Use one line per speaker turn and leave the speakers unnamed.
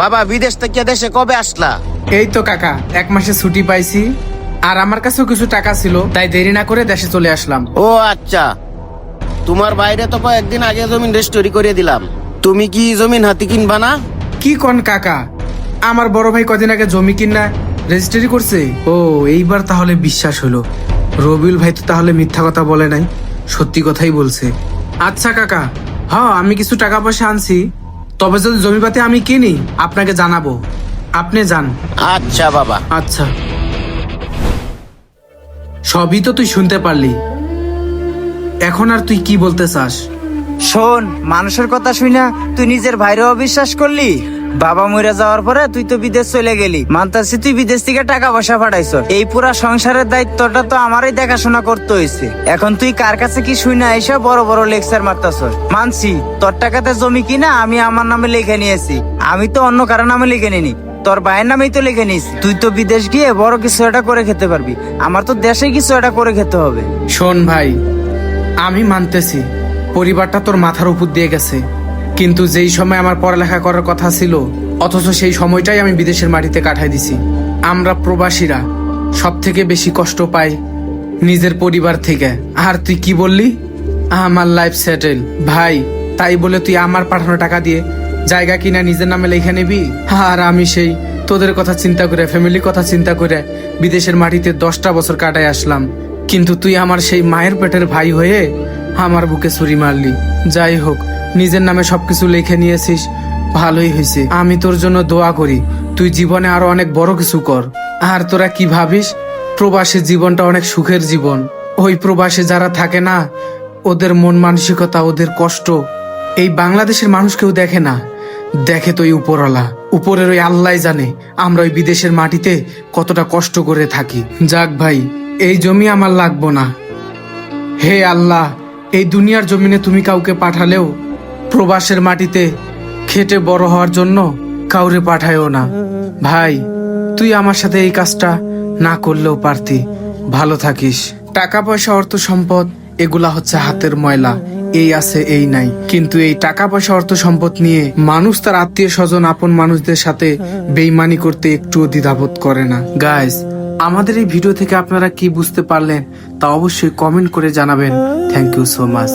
বাবা বিদেশ থেকে দেশে কবে আসলা?
এই তো কাকা 1 মাসের ছুটি পাইছি, আর আমার কাছেও কিছু টাকা ছিল, তাই দেরি না করে দেশে চলে আসলাম।
ও আচ্ছা, তোমার বাইরে তো কয়েকদিন আগে জমিন রেস্টোরি করে দিলাম। তুমি কি জমিন হাতি কিনবা না?
কি কোন কাকা, আমার বড় ভাই কদিন আগে জমি কিনা রেজিস্ট্রি করছে। ও এইবার তাহলে বিশ্বাস হলো, রবিউল ভাই তো তাহলে মিথ্যা কথা বলে নাই, সত্যি কথাই বলছে। আচ্ছা কাকা, হ্যাঁ আমি কিছু টাকা পয়সা আনছি, তবে যদি জমিপাতি আমি কিনি আপনাকে জানাবো, আপনি যান।
আচ্ছা বাবা।
আচ্ছা, সবই তো তুই শুনতে পারলি, এখন আর তুই কি বলতে চাস?
শোন, মানুষের কথা শুনা তুই নিজের ভাইরেও অবিশ্বাস করলি। বাবা মরে যাওয়ার পরে তুই তো বিদেশ চলে গেলি, মানতাছি তুই বিদেশ থেকে টাকা পয়সা পাঠাইছ। এই পুরা সংসারের দায়িত্বটা তো আমারই দেখাশোনা করতে হয়েছে। এখন তুই কার কাছে কি শুনা এসে বড় বড় লেকচার মারতাছ? মানছি তোর টাকাতে জমি কিনা আমি আমার নামে লিখে নিয়েছি, আমি তো অন্য কারো নামে লিখে নিনি, তোর ভাইয়ের নামেই তো লিখে নিস। তুই তো বিদেশ গিয়ে বড় কিছু একটা করে খেতে পারবি, আমার তো দেশে কিছু একটা করে খেতে হবে।
শোন ভাই, আমি মানতেছি পরিবারটা তোর মাথার উপর দিয়ে গেছে, কিন্তু যেই সময় আমার পড়ালেখা করার কথা ছিল, অথচ সেই সময়টাই আমি বিদেশের মাটিতে কাটাই দিছি। আমরা প্রবাসীরা সব থেকে বেশি কষ্ট পাই নিজের পরিবার থেকে। আর তুই কি বললি? আমার লাইফ সেটেল ভাই, তাই বলে তুই আমার পাঠানো টাকা দিয়ে জায়গা কিনা নিজের নামে লেখা নিবি? আর আমি সেই তোদের কথা চিন্তা করে, ফ্যামিলির কথা চিন্তা করে বিদেশের মাটিতে 10টা বছর কাটাই আসলাম, কিন্তু তুই আমার সেই মায়ের পেটের ভাই হয়ে আমার বুকে ছুরি মারলি। যাই হোক, নিজের নামে সবকিছু লিখে নিয়েছিস, ভালোই হয়েছে। আমি তোর জন্য দোয়া করি তুই জীবনে আরো অনেক বড় কিছু কর। আর তোরা কি ভাবিস, প্রবাসী জীবনটা অনেক সুখের জীবন। ওই প্রবাসে যারা থাকে না, ওদের মন মানসিকতা, ওদের কষ্ট এই বাংলাদেশের মানুষ কেউ দেখে না, দেখে তো ওই উপরওয়ালা, উপরের ওই আল্লাহ জানে আমরা ওই বিদেশের মাটিতে কতটা কষ্ট করে থাকি। যাক ভাই, এই জমি আমার লাগবো না। হে আল্লাহ, এই দুনিয়ার জমিনে তুমি কাউকে পাঠালেও প্রবাসের মাটিতে খেটে বড় হওয়ার জন্য কাউরে পাঠায়ও না। ভাই, তুই আমার সাথে এই কাজটা না করলেও পারতি। ভালো থাকিস। টাকা পয়সা, অর্থ সম্পদ এগুলা হচ্ছে হাতের ময়লা, এই আছে এই নাই, কিন্তু এই টাকা পয়সা অর্থ সম্পদ নিয়ে মানুষ তার আত্মীয় স্বজন, আপন মানুষদের সাথে বেইমানি করতে একটুও দ্বিধাবোধ করে না। গাইস, আমাদের এই ভিডিও থেকে আপনারা কি বুঝতে পারলেন তা অবশ্যই কমেন্ট করে জানাবেন। Thank you so much.